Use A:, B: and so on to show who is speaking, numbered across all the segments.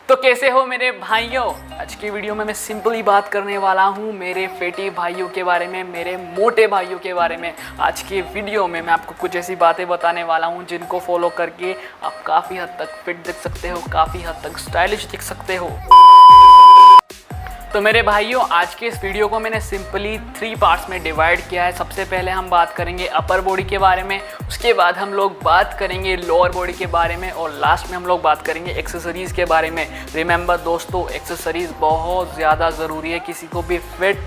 A: तो कैसे हो मेरे भाइयों। आज की वीडियो में मैं सिंपली बात करने वाला हूँ मेरे फेटी भाइयों के बारे में, मेरे मोटे भाइयों के बारे में। आज की वीडियो में मैं आपको कुछ ऐसी बातें बताने वाला हूँ जिनको फॉलो करके आप काफ़ी हद तक फिट दिख सकते हो, काफ़ी हद तक स्टाइलिश दिख सकते हो। तो मेरे भाइयों, आज के इस वीडियो को मैंने सिंपली 3 पार्ट्स में डिवाइड किया है। सबसे पहले हम बात करेंगे अपर बॉडी के बारे में, उसके बाद हम लोग बात करेंगे लोअर बॉडी के बारे में और लास्ट में हम लोग बात करेंगे एक्सेसरीज़ के बारे में। रिमेंबर दोस्तों, एक्सेसरीज़ बहुत ज़्यादा ज़रूरी है किसी को भी फिट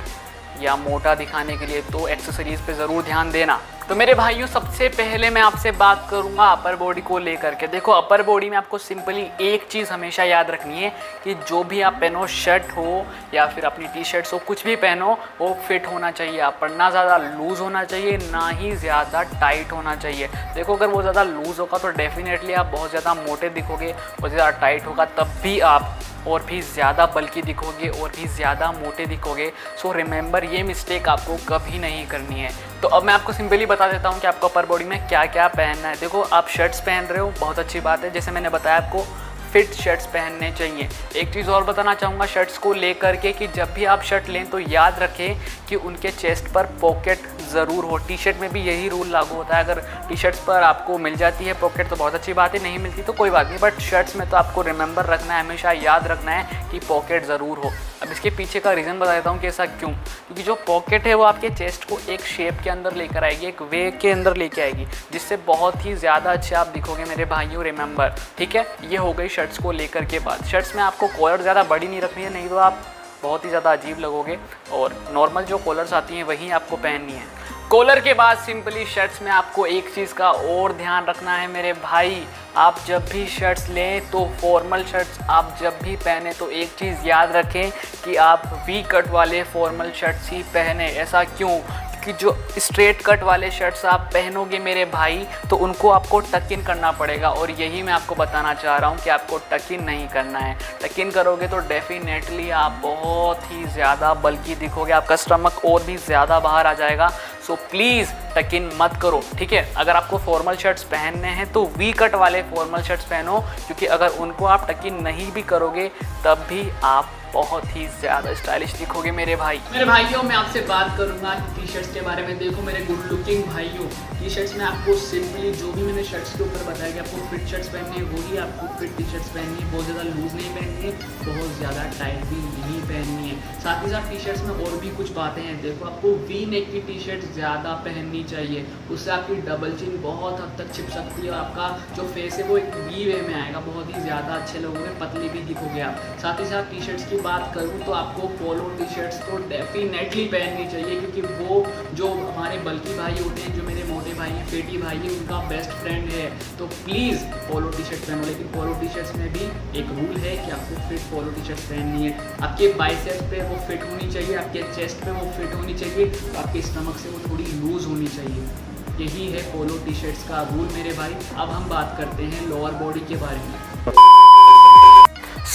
A: या मोटा दिखाने के लिए, तो एक्सेसरीज़ पे ज़रूर ध्यान देना। तो मेरे भाइयों, सबसे पहले मैं आपसे बात करूंगा अपर बॉडी को लेकर के। देखो, अपर बॉडी में आपको सिंपली एक चीज़ हमेशा याद रखनी है कि जो भी आप पहनो, शर्ट हो या फिर अपनी टी शर्ट्स हो, कुछ भी पहनो वो फिट होना चाहिए। आप पर ना ज़्यादा लूज़ होना चाहिए, ना ही ज़्यादा टाइट होना चाहिए। देखो, अगर वो ज़्यादा लूज़ होगा तो डेफिनेटली आप बहुत ज़्यादा मोटे दिखोगे, और ज़्यादा टाइट होगा तब भी आप और भी ज़्यादा बल्कि दिखोगे और भी ज़्यादा मोटे दिखोगे। सो रिमेंबर, ये मिस्टेक आपको कभी नहीं करनी है। तो अब मैं आपको सिंपली बता देता हूँ कि आपको अपर बॉडी में क्या क्या पहनना है। देखो, आप शर्ट्स पहन रहे हो, बहुत अच्छी बात है। जैसे मैंने बताया, आपको फिट शर्ट्स पहनने चाहिए। एक चीज़ और बताना चाहूँगा शर्ट्स को लेकर के कि जब भी आप शर्ट लें तो याद रखें कि उनके चेस्ट पर पॉकेट ज़रूर हो। टी शर्ट में भी यही रूल लागू होता है। अगर टी शर्ट्स पर आपको मिल जाती है पॉकेट तो बहुत अच्छी बात है, नहीं मिलती तो कोई बात नहीं, बट शर्ट्स में तो आपको रिमेंबर रखना है, हमेशा याद रखना है कि पॉकेट ज़रूर हो। अब इसके पीछे का रीज़न बता देता हूँ कि ऐसा क्यों। क्योंकि जो पॉकेट है वो आपके चेस्ट को एक शेप के अंदर लेकर आएगी, एक वे के अंदर लेके आएगी, जिससे बहुत ही ज़्यादा अच्छे आप दिखोगे मेरे भाइयों। रिमेंबर, ठीक है। ये हो गई शर्ट्स को लेकर के बात। शर्ट्स में आपको कॉलर ज़्यादा बड़ी नहीं रखनी है, नहीं तो आप बहुत ही ज़्यादा अजीब लगोगे, और नॉर्मल जो कॉलर्स आती हैं वही आपको पहननी है। कॉलर के बाद सिंपली शर्ट्स में आपको एक चीज़ का और ध्यान रखना है मेरे भाई। आप जब भी शर्ट्स लें तो फॉर्मल शर्ट्स आप जब भी पहने तो एक चीज़ याद रखें कि आप वी कट वाले फॉर्मल शर्ट्स ही पहने। ऐसा क्यों? कि जो स्ट्रेट कट वाले शर्ट्स आप पहनोगे मेरे भाई तो उनको आपको टक इन करना पड़ेगा, और यही मैं आपको बताना चाह रहा हूँ कि आपको टक इन नहीं करना है। टक इन करोगे तो डेफिनेटली आप बहुत ही ज़्यादा बल्कि दिखोगे, आपका स्टमक और भी ज़्यादा बाहर आ जाएगा। सो प्लीज़ टक इन मत करो, ठीक है। अगर आपको फॉर्मल शर्ट्स पहनने हैं तो वी कट वाले फॉर्मल शर्ट्स पहनो, क्योंकि अगर उनको आप टक इन नहीं भी करोगे तब भी आप बहुत ही ज़्यादा स्टाइलिश दिखोगे मेरे भाई। मेरे भाइयों, मैं आपसे बात करूंगा टी शर्ट्स के बारे में। देखो मेरे गुड लुकिंग भाइयों, टी शर्ट्स में आपको सिंपली जो भी मैंने शर्ट्स के ऊपर बताया कि आपको फिट शर्ट्स पहननी है, वही आपको फिट टी शर्ट्स पहननी है। बहुत ज़्यादा लूज़ नहीं पहननी है, बहुत ज़्यादा टाइट भी नहीं पहननी है। साथ ही साथ टी शर्ट्स में और भी कुछ बातें हैं। देखो, आपको वी नेक की टी शर्ट ज़्यादा पहननी चाहिए, उससे आपकी डबल चिन बहुत हद तक छिप सकती है और आपका जो फेस है वो एक वी वे में आएगा, बहुत ही ज़्यादा अच्छे लगोगे, पतले भी दिखोगे आप। साथ ही साथ टी शर्ट्स की बात करूँ तो आपको पोलो टी शर्ट्स तो डेफिनेटली पहननी चाहिए, क्योंकि वो जो हमारे बल्कि भाई होते हैं, जो मेरे मोटे भाई हैं, पेटी भाई हैं, उनका बेस्ट फ्रेंड है। तो प्लीज़ पोलो टी शर्ट पहनो, लेकिन पोलो टी शर्ट्स में भी एक रूल है कि आपको फिट पोलो टी शर्ट्स पहननी है। आपके बाइसेप्स पे वो फिट होनी चाहिए, आपके चेस्ट पे वो फिट होनी चाहिए, आपके स्टमक से वो थोड़ी लूज़ होनी चाहिए। यही है पोलो टी शर्ट्स का रूल मेरे भाई। अब हम बात करते हैं लोअर बॉडी के बारे में।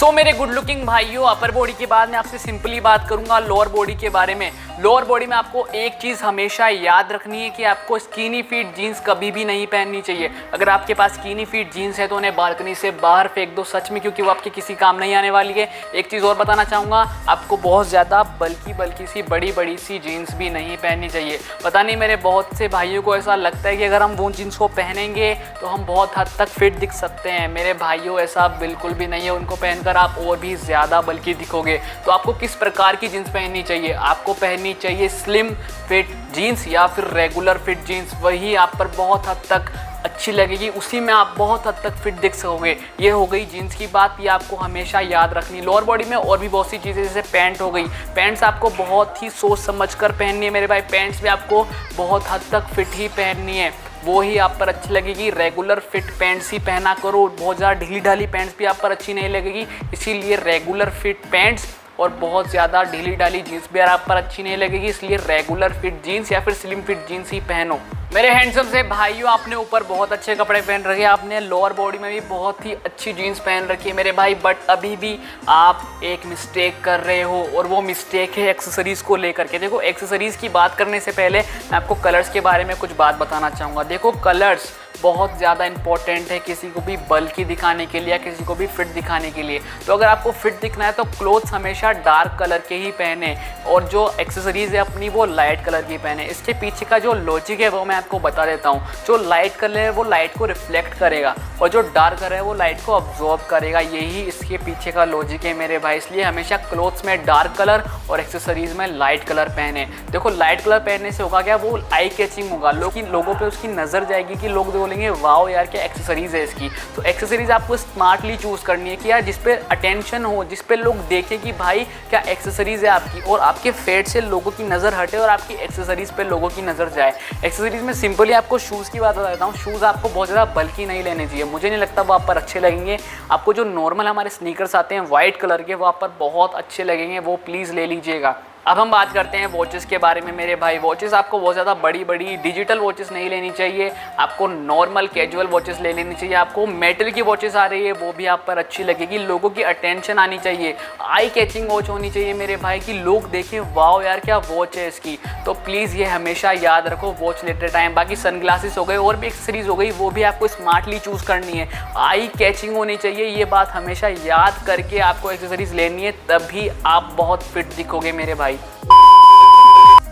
A: मेरे गुड लुकिंग भाइयों, अपर बॉडी के बाद मैं आपसे सिंपली बात करूंगा लोअर बॉडी के बारे में। लोअर बॉडी में आपको एक चीज़ हमेशा याद रखनी है कि आपको स्कीनी फिट जीन्स कभी भी नहीं पहननी चाहिए। अगर आपके पास स्कीनी फिट जीन्स है तो उन्हें बालकनी से बाहर फेंक दो, सच में, क्योंकि वो आपके किसी काम नहीं आने वाली है। एक चीज़ और बताना चाहूँगा, आपको बहुत ज़्यादा बल्कि सी बड़ी सी जीन्स भी नहीं पहननी चाहिए। पता नहीं मेरे बहुत से भाइयों को ऐसा लगता है कि अगर हम वो जीन्स को पहनेंगे तो हम बहुत हद तक फिट दिख सकते हैं। मेरे भाइयों, ऐसा बिल्कुल भी नहीं है। उनको पहनकर आप और भी ज़्यादा बल्कि दिखोगे। तो आपको किस प्रकार की जीन्स पहननी चाहिए? आपको पहननी चाहिए स्लिम फिट जीन्स या फिर रेगुलर फिट जीन्स। वही आप पर बहुत हद तक अच्छी लगेगी, उसी में आप बहुत हद तक फिट दिख सकोगे। ये हो गई जीन्स की बात, ये आपको हमेशा याद रखनी। लोअर बॉडी में और भी बहुत सी चीज़ें, जैसे पैंट हो गई। पैंट्स आपको बहुत ही सोच समझ कर पहननी है मेरे भाई। पैंट्स भी आपको बहुत हद तक फिट ही पहननी है, वो ही आप पर अच्छी लगेगी। रेगुलर फिट पैंट्स ही पहना करो, बहुत ज़्यादा ढीली ढाली पैंट्स भी आप पर अच्छी नहीं लगेगी। इसीलिए रेगुलर फिट पैंट्स और बहुत ज़्यादा ढीली ढाली जीन्स भी आप पर अच्छी नहीं लगेगी, इसलिए रेगुलर फिट जीन्स या फिर स्लिम फिट जीन्स ही पहनो। मेरे हैंडसम से भाइयों, आपने ऊपर बहुत अच्छे कपड़े पहन रखे हैं, आपने लोअर बॉडी में भी बहुत ही अच्छी जीन्स पहन रखी है मेरे भाई, बट अभी भी आप एक मिस्टेक कर रहे हो और वो मिस्टेक है एक्सेसरीज़ को लेकर के। देखो, एक्सेसरीज़ की बात करने से पहले मैं आपको कलर्स के बारे में कुछ बात बताना चाहूँगा। देखो, कलर्स बहुत ज़्यादा इंपॉर्टेंट है किसी को भी बल्कि दिखाने के लिए या किसी को भी फिट दिखाने के लिए। तो अगर आपको फिट दिखना है तो क्लोथ्स हमेशा डार्क कलर के ही पहने और जो एक्सेसरीज़ है अपनी वो लाइट कलर की पहने। इसके पीछे का जो लॉजिक है वो मैं आपको बता देता हूँ। जो लाइट कलर है वो लाइट को रिफ्लेक्ट करेगा और जो डार्क कलर है वो लाइट को अब्जॉर्ब करेगा। यही इसके पीछे का लॉजिक है मेरे भाई। इसलिए हमेशा क्लोथ्स में डार्क कलर और एक्सेसरीज़ में लाइट कलर पहने। देखो, लाइट कलर पहनने से होगा क्या, वो आई कैचिंग होगा, लोगों पे उसकी नज़र जाएगी कि लोग बोलेंगे वाओ यार क्या एक्सेसरीज़ है इसकी। तो एक्सेसरीज़ आपको स्मार्टली चूज़ करनी है कि यार जिस पे अटेंशन हो, जिस पे लोग देखें कि भाई क्या एक्सेसरीज़ है आपकी, और आपके फेट से लोगों की नज़र हटे और आपकी एक्सेसरीज़ पे लोगों की नज़र जाए। एक्सेसरीज़ में सिंपली आपको शूज़ की बात बता देता हूँ। शूज़ आपको बहुत ज़्यादा बल्कि नहीं लेने चाहिए, मुझे नहीं लगता वो आप पर अच्छे लगेंगे। आपको जो नॉर्मल हमारे स्नीकर्स आते हैं वाइट कलर के, वो आप पर बहुत अच्छे लगेंगे, वो प्लीज़ ले लीजिएगा। अब हम बात करते हैं वॉचेस के बारे में मेरे भाई। वॉचेस आपको बहुत ज़्यादा बड़ी बड़ी डिजिटल वॉचेस नहीं लेनी चाहिए, आपको नॉर्मल कैजुअल वॉचेस ले लेनी चाहिए। आपको मेटल की वॉचेस आ रही है वो भी आप पर अच्छी लगेगी, लोगों की अटेंशन आनी चाहिए, आई कैचिंग वॉच होनी चाहिए मेरे भाई कि लोग देखें वाओ यार क्या वॉच है इसकी। तो प्लीज़ ये हमेशा याद रखो वॉच लेते टाइम। बाकी सनग्लासेस हो गए और भी एक्सेसरीज हो गई, वो भी आपको स्मार्टली चूज़ करनी है, आई कैचिंग होनी चाहिए। ये बात हमेशा याद करके आपको एक्सेसरीज लेनी है, तभी आप बहुत फिट दिखोगे मेरे भाई।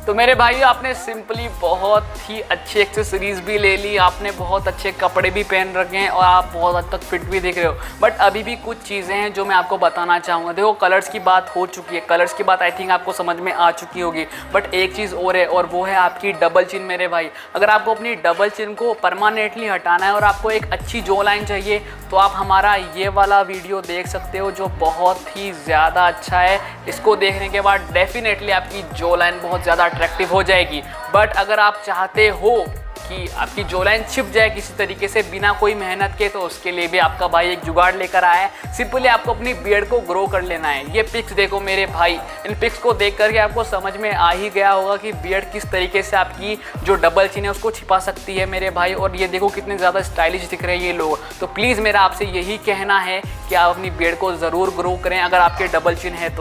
A: तो मेरे भाई, आपने सिंपली बहुत ही अच्छी एक्सेसरीज भी ले ली, आपने बहुत अच्छे कपड़े भी पहन रखे हैं और आप बहुत हद तक फिट भी दिख रहे हो, बट अभी भी कुछ चीज़ें हैं जो मैं आपको बताना चाहूँगा। देखो, कलर्स की बात हो चुकी है, कलर्स की बात आई थिंक आपको समझ में आ चुकी होगी, बट एक चीज़ और है और वो है आपकी डबल चिन मेरे भाई। अगर आपको अपनी डबल चिन को परमानेंटली हटाना है और आपको एक अच्छी जो लाइन चाहिए तो आप हमारा ये वाला वीडियो देख सकते हो जो बहुत ही ज़्यादा अच्छा है। इसको देखने के बाद डेफिनेटली आपकी जो लाइन बहुत ज़्यादा अट्रैक्टिव हो जाएगी। बट अगर आप चाहते हो कि आपकी जो लाइन छिप जाए किसी तरीके से बिना कोई मेहनत के, तो उसके लिए भी आपका भाई एक जुगाड़ लेकर आया है। सिंपली आपको अपनी बियर्ड को ग्रो कर लेना है। ये पिक्स देखो मेरे भाई, इन पिक्स को देख करके आपको समझ में आ ही गया होगा कि बियर्ड किस तरीके से आपकी जो डबल चिन है उसको छिपा सकती है मेरे भाई। और ये देखो कितने ज़्यादा स्टाइलिश दिख रहे हैं ये लोग। तो प्लीज़ मेरा आपसे यही कहना है कि आप अपनी बियर्ड को ज़रूर ग्रो करें अगर आपके डबल चिन है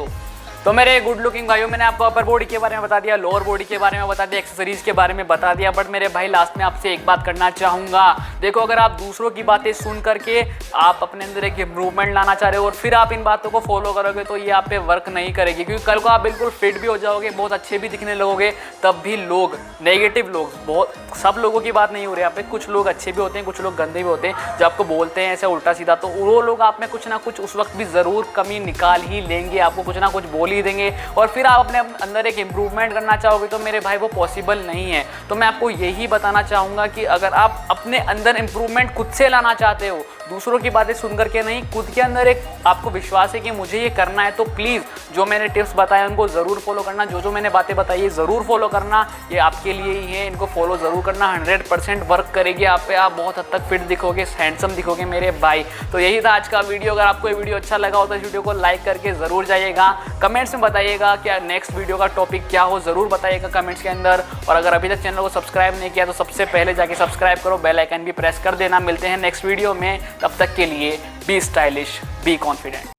A: तो मेरे गुड लुकिंग भाइयों, मैंने आपको अपर बॉडी के बारे में बता दिया, लोअर बॉडी के बारे में बता दिया, एक्सेसरीज के बारे में बता दिया, बट मेरे भाई लास्ट में आपसे एक बात करना चाहूँगा। देखो, अगर आप दूसरों की बातें सुन करके आप अपने अंदर एक इम्प्रूवमेंट लाना चाह रहे हो और फिर आप इन बातों को फॉलो करोगे तो ये आप पे वर्क नहीं करेगी, क्योंकि कल को आप बिल्कुल फिट भी हो जाओगे, बहुत अच्छे भी दिखने लगोगे, तब भी लोग नेगेटिव लोग, बहुत सब लोगों की बात नहीं हो रही यहाँ पे, कुछ लोग अच्छे भी होते हैं, कुछ लोग गंदे भी होते हैं, जो आपको बोलते हैं ऐसे उल्टा सीधा, तो वो लोग आप में कुछ ना कुछ उस वक्त भी ज़रूर कमी निकाल ही लेंगे, आपको कुछ ना कुछ बोल ही देंगे। और फिर आप अपने अंदर एक इम्प्रूवमेंट करना चाहोगे तो मेरे भाई वो पॉसिबल नहीं है। तो मैं आपको यही बताना चाहूँगा कि अगर आप अपने अंदर इम्प्रूवमेंट खुद से लाना चाहते हो, दूसरों की बातें सुन करके नहीं, खुद के अंदर एक आपको विश्वास है कि मुझे ये करना है, तो प्लीज़ जो मैंने टिप्स बताए उनको ज़रूर फॉलो करना, जो मैंने बातें बताई है ज़रूर फॉलो करना, ये आपके लिए ही है, इनको फॉलो ज़रूर करना। 100% वर्क करेगी आप पे, आप बहुत हद तक फिट दिखोगे, हैंडसम दिखोगे मेरे भाई। तो यही था आज का वीडियो। अगर आपको ये वीडियो अच्छा लगा हो तो इस वीडियो को लाइक करके ज़रूर जाइएगा, कमेंट्स में बताइएगा क्या नेक्स्ट वीडियो का टॉपिक क्या हो, ज़रूर बताइएगा कमेंट्स के अंदर। और अगर अभी तक चैनल को सब्सक्राइब नहीं किया तो सबसे पहले जाके सब्सक्राइब करो, बेल आइकन भी प्रेस कर देना। मिलते हैं नेक्स्ट वीडियो में, तब तक के लिए बी स्टाइलिश, बी कॉन्फिडेंट।